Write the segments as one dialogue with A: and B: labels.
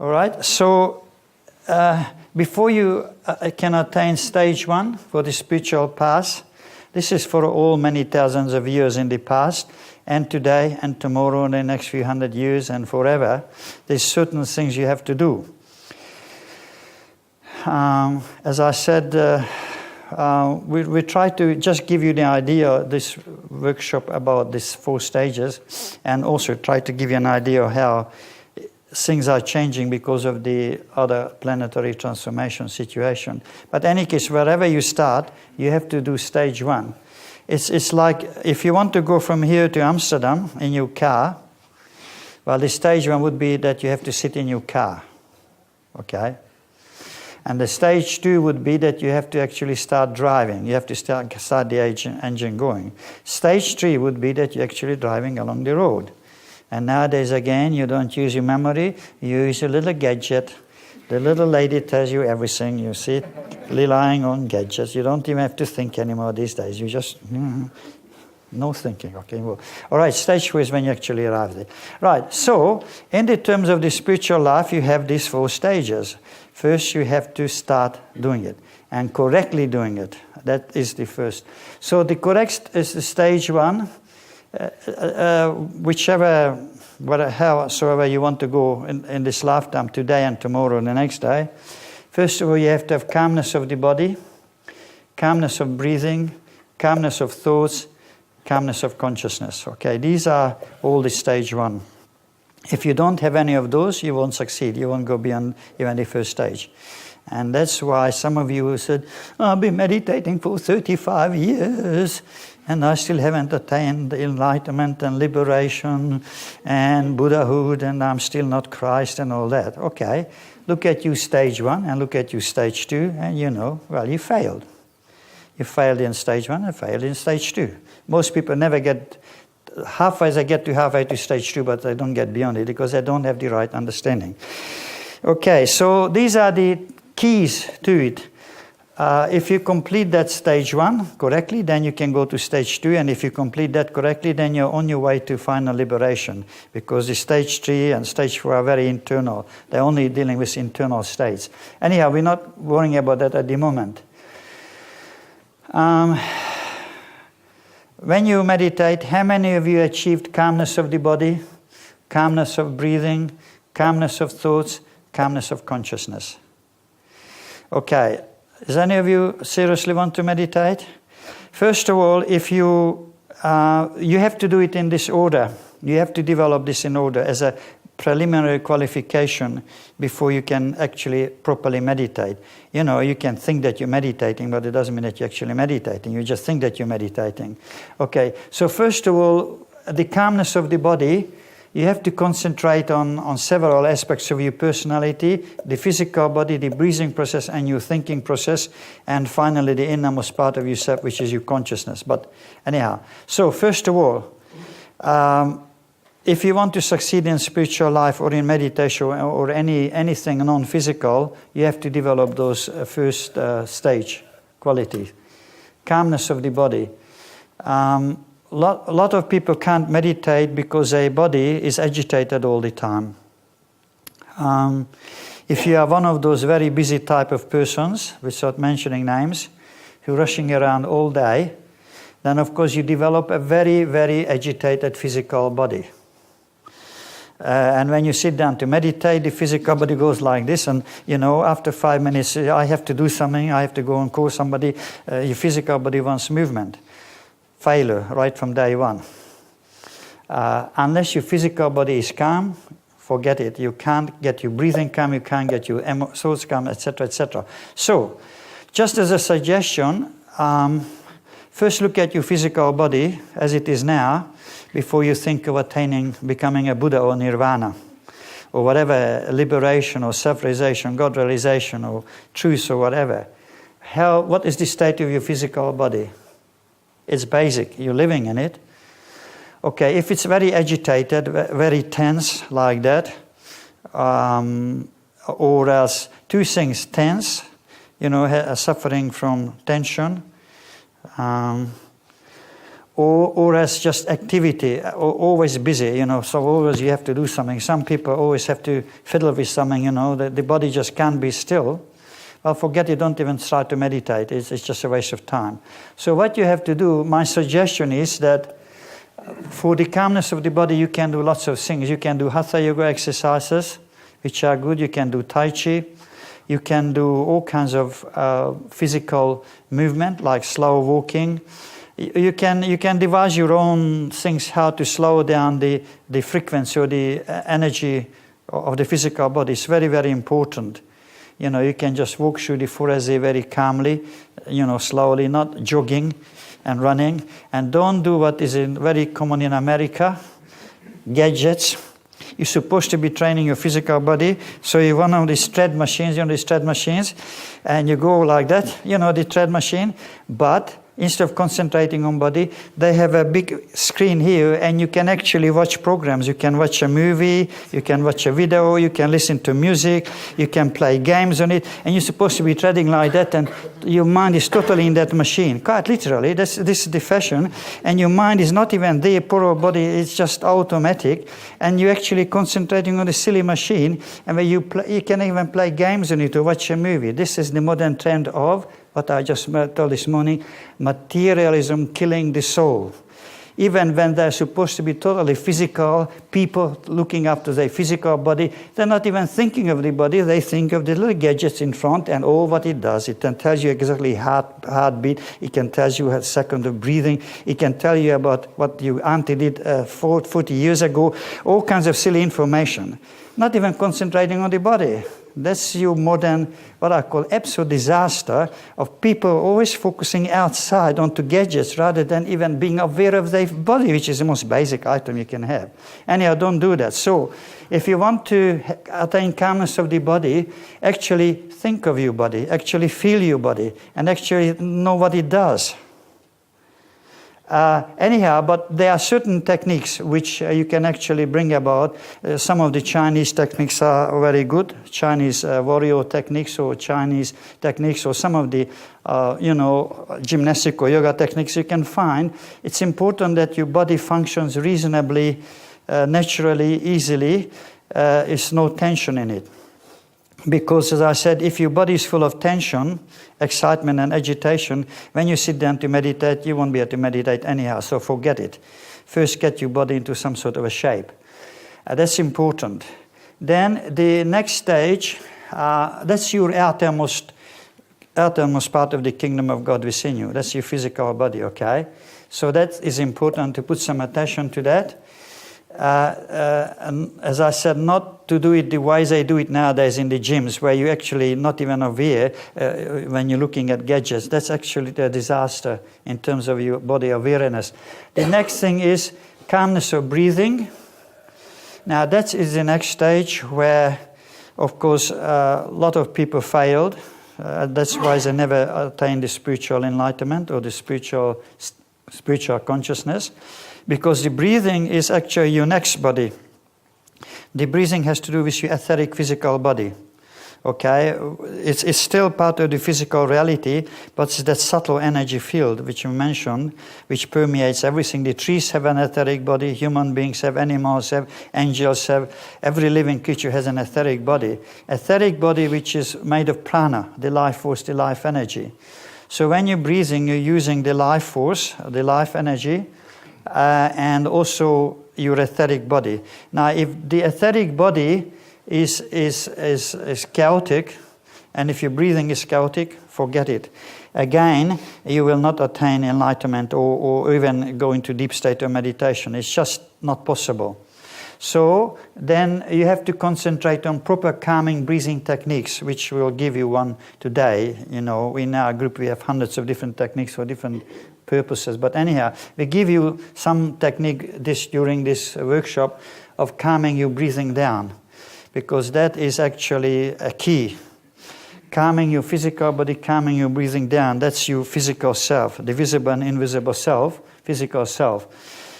A: All right, so before you can attain stage 1 for the spiritual path, this is for all many thousands of years in the past, and today and tomorrow and the next few hundred years and forever, there's certain things you have to do. As I said, we try to just give you the idea, this workshop, about these 4 stages, and also try to give you an idea of how things are changing because of the other planetary transformation situation. But in any case, wherever you start, you have to do stage 1. It's like if you want to go from here to Amsterdam in your car, well, the stage 1 would be that you have to sit in your car, okay? And the stage 2 would be that you have to actually start driving. You have to start the engine going. Stage 3 would be that you're actually driving along the road. And nowadays, again, you don't use your memory, you use a little gadget. The little lady tells you everything. You sit relying on gadgets. You don't even have to think anymore these days. You just, no thinking, okay? Well, all right, stage 4 is when you actually arrive there. Right, so in the terms of the spiritual life, you have these 4 stages. First, you have to start doing it and correctly doing it. That is the first. So the correct is the stage 1. However you want to go in this lifetime, today and tomorrow and the next day. First of all, you have to have calmness of the body, calmness of breathing, calmness of thoughts, calmness of consciousness. Okay, these are all the stage 1. If you don't have any of those, you won't succeed. You won't go beyond even the first stage. And that's why some of you said, I've been meditating for 35 years and I still haven't attained enlightenment and liberation and Buddhahood and I'm still not Christ and all that. Okay, look at you stage 1 and look at you stage 2 and you know, well, you failed. You failed in stage 1 and failed in stage 2. Most people never get halfway, they get to halfway to stage 2, but they don't get beyond it because they don't have the right understanding. Okay, so these are the keys to it. If you complete that stage 1 correctly, then you can go to stage 2, and if you complete that correctly, then you're on your way to final liberation, because the stage 3 and stage 4 are very internal. They're only dealing with internal states. Anyhow, we're not worrying about that at the moment. When you meditate, how many of you achieved calmness of the body, calmness of breathing, calmness of thoughts, calmness of consciousness? Okay, does any of you seriously want to meditate? First of all, if you have to do it in this order. You have to develop this in order as a preliminary qualification before you can actually properly meditate. You know, you can think that you're meditating, but it doesn't mean that you're actually meditating. You just think that you're meditating. Okay, so first of all, the calmness of the body, you have to concentrate on several aspects of your personality, the physical body, the breathing process, and your thinking process, and finally the innermost part of yourself, which is your consciousness. But anyhow, so first of all, if you want to succeed in spiritual life or in meditation or anything non-physical, you have to develop those first stage qualities. Calmness of the body. A lot of people can't meditate because their body is agitated all the time. If you are one of those very busy type of persons, without mentioning names, who are rushing around all day, then of course you develop a very, very agitated physical body. And when you sit down to meditate, the physical body goes like this, and you know, after 5 minutes, I have to do something, I have to go and call somebody. Your physical body wants movement. Failure right from day 1. Unless your physical body is calm, forget it. You can't get your breathing calm, you can't get your thoughts calm, etc., etc. So, just as a suggestion, first look at your physical body as it is now, before you think of becoming a Buddha or Nirvana, or whatever, liberation or self-realization, God realization or truth or whatever. What is the state of your physical body? It's basic, you're living in it. Okay, if it's very agitated, very tense like that, or else 2 things, tense, you know, suffering from tension, or as just activity, or always busy, so always you have to do something. Some people always have to fiddle with something, the body just can't be still. Well, forget it, don't even try to meditate. It's just a waste of time. So what you have to do, my suggestion is that for the calmness of the body, you can do lots of things. You can do Hatha Yoga exercises, which are good. You can do Tai Chi. You can do all kinds of physical movement, like slow walking. You can devise your own things how to slow down the frequency or the energy of the physical body. It's very, very important. You can just walk through the forest very calmly, slowly, not jogging and running. And don't do what is very common in America, gadgets. You're supposed to be training your physical body. So you one of these tread machines, and you go like that, the tread machine. But instead of concentrating on body, they have a big screen here, and you can actually watch programs. You can watch a movie, you can watch a video, you can listen to music, you can play games on it, and you're supposed to be treading like that, and your mind is totally in that machine. Quite literally, this is the fashion, and your mind is not even there, poor body, it's just automatic, and you're actually concentrating on the silly machine, and when you can even play games on it or watch a movie. This is the modern trend of what I just told this morning, materialism killing the soul. Even when they're supposed to be totally physical, people looking after their physical body, they're not even thinking of the body, they think of the little gadgets in front and all what it does. It can tell you exactly heartbeat, it can tell you a second of breathing, it can tell you about what your auntie did 40 years ago, all kinds of silly information. Not even concentrating on the body. That's your modern, what I call absolute disaster of people always focusing outside onto gadgets rather than even being aware of their body, which is the most basic item you can have. Anyhow, don't do that. So if you want to attain calmness of the body, actually think of your body, actually feel your body, and actually know what it does. Anyhow, but there are certain techniques which you can actually bring about. Some of the Chinese techniques are very good. Chinese warrior techniques or Chinese techniques or some of the, gymnastic or yoga techniques you can find. It's important that your body functions reasonably, naturally, easily. There's no tension in it. Because, as I said, if your body is full of tension, excitement and agitation, when you sit down to meditate, you won't be able to meditate anyhow, so forget it. First, get your body into some sort of a shape. That's important. Then the next stage, that's your outermost part of the kingdom of God within you. That's your physical body, okay? So that is important to put some attention to that. And as I said, not to do it the way they do it nowadays in the gyms, where you actually not even aware when you're looking at gadgets. That's actually a disaster in terms of your body awareness. The next thing is calmness of breathing. Now that is the next stage where, of course, a lot of people failed. That's why they never attained the spiritual enlightenment or the spiritual consciousness. Because the breathing is actually your next body. The breathing has to do with your etheric physical body. Okay? It's still part of the physical reality, but it's that subtle energy field which you mentioned, which permeates everything. The trees have an etheric body, human beings have, animals have, angels have. Every living creature has an etheric body. Etheric body which is made of prana, the life force, the life energy. So when you're breathing, you're using the life force, the life energy, and also your etheric body. Now, if the etheric body is chaotic, and if your breathing is chaotic, forget it. Again, you will not attain enlightenment or even go into deep state of meditation. It's just not possible. So then you have to concentrate on proper calming breathing techniques, which we'll give you one today. In our group we have hundreds of different techniques for different purposes. But anyhow, we give you some technique during this workshop of calming your breathing down, because that is actually a key. Calming your physical body, calming your breathing down, that's your physical self, the visible and invisible self, physical self.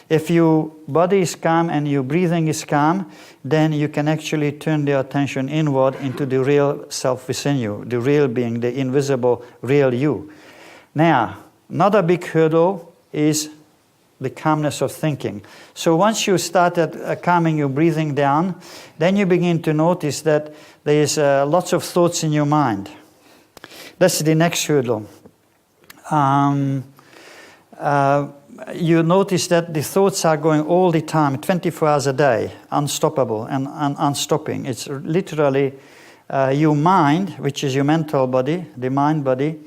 A: If your body is calm and your breathing is calm, then you can actually turn the attention inward into the real self within you, the real being, the invisible real you. Now, another big hurdle is the calmness of thinking. So once you started calming your breathing down, then you begin to notice that there is lots of thoughts in your mind. That's the next hurdle. You notice that the thoughts are going all the time, 24 hours a day, unstoppable and unstopping. It's literally your mind, which is your mental body, the mind body.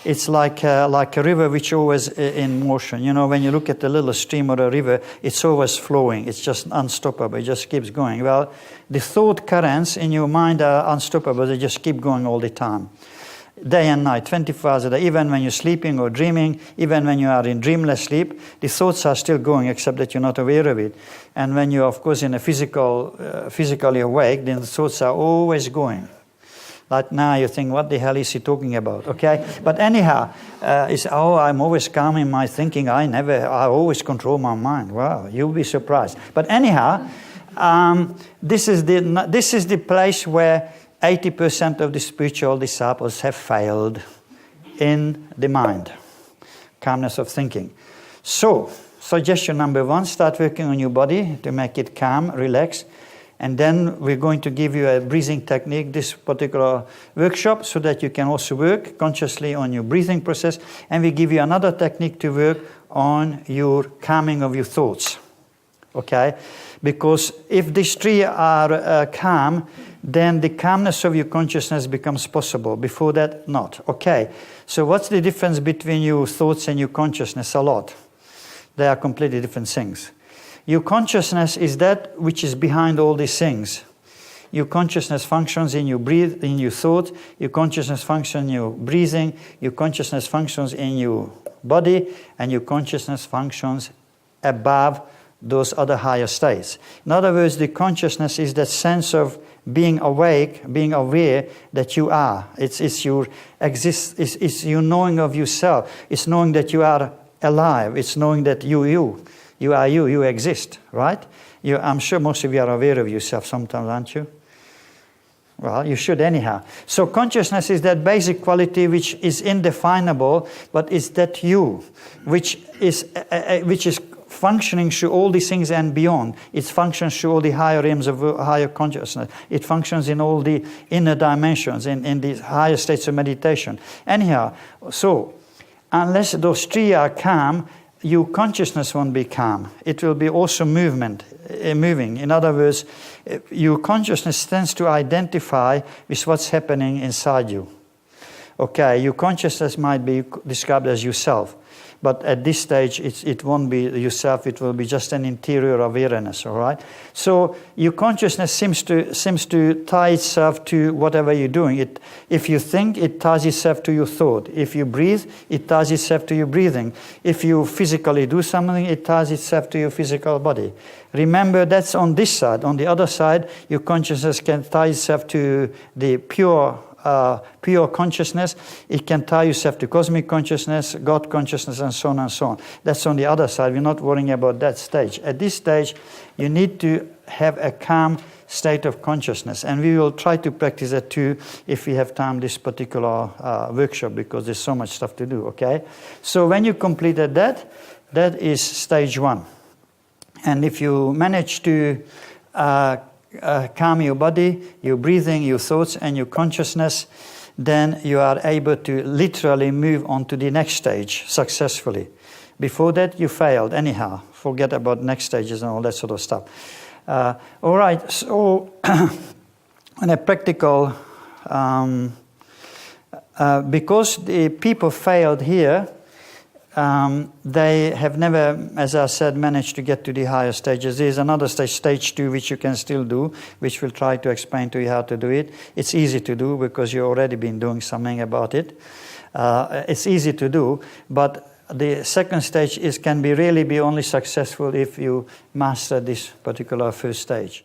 A: It's like a river which always in motion. You know, when you look at a little stream or a river, it's always flowing. It's just unstoppable. It just keeps going. Well, the thought currents in your mind are unstoppable. They just keep going all the time. Day and night, 24 hours a day. Even when you're sleeping or dreaming, even when you are in dreamless sleep, the thoughts are still going, except that you're not aware of it. And when you're, of course, in a physically awake, then the thoughts are always going. Like now you think, what the hell is he talking about? Okay? But anyhow, I'm always calming my thinking. I always control my mind. Wow, you'll be surprised. But anyhow, this is the place where 80% of the spiritual disciples have failed in the mind. Calmness of thinking. So, suggestion number 1, start working on your body to make it calm, relax. And then we're going to give you a breathing technique, this particular workshop, so that you can also work consciously on your breathing process. And we give you another technique to work on your calming of your thoughts. Okay? Because if these three are calm, then the calmness of your consciousness becomes possible. Before that, not. Okay. So what's the difference between your thoughts and your consciousness? A lot. They are completely different things. Your consciousness is that which is behind all these things. Your consciousness functions in your thought. Your consciousness functions in your breathing. Your consciousness functions in your body. And your consciousness functions above those other higher states. In other words, the consciousness is that sense of being awake, being aware that you are. It's your knowing of yourself. It's knowing that you are alive. It's knowing that you are you exist, right? I'm sure most of you are aware of yourself sometimes, aren't you? Well, you should anyhow. So consciousness is that basic quality which is indefinable, but it's that you, which is functioning through all these things and beyond. It functions through all the higher realms of higher consciousness. It functions in all the inner dimensions, in the higher states of meditation. Anyhow, so unless those three are calm, your consciousness won't be calm. It will be also moving. In other words, your consciousness tends to identify with what's happening inside you. Okay, your consciousness might be described as yourself. But at this stage, it won't be yourself. It will be just an interior awareness. All right. So your consciousness seems to tie itself to whatever you're doing. If you think, it ties itself to your thought. If you breathe, it ties itself to your breathing. If you physically do something, it ties itself to your physical body. Remember, that's on this side. On the other side, your consciousness can tie itself to the pure consciousness. It can tie yourself to cosmic consciousness, God consciousness, and so on and so on. That's on the other side. We're not worrying about that stage. At this stage, you need to have a calm state of consciousness. And we will try to practice that too if we have time this particular workshop, because there's so much stuff to do, okay? So when you completed that is stage 1. And if you manage to calm your body, your breathing, your thoughts, and your consciousness, then you are able to literally move on to the next stage successfully. Before that, you failed anyhow. Forget about next stages and all that sort of stuff. All right, so on a practical, because the people failed here, they have never, as I said, managed to get to the higher stages. There's another stage, stage 2, which you can still do, which we'll try to explain to you how to do it. It's easy to do because you've already been doing something about it. It's easy to do, but the second stage can really be only successful if you master this particular first stage.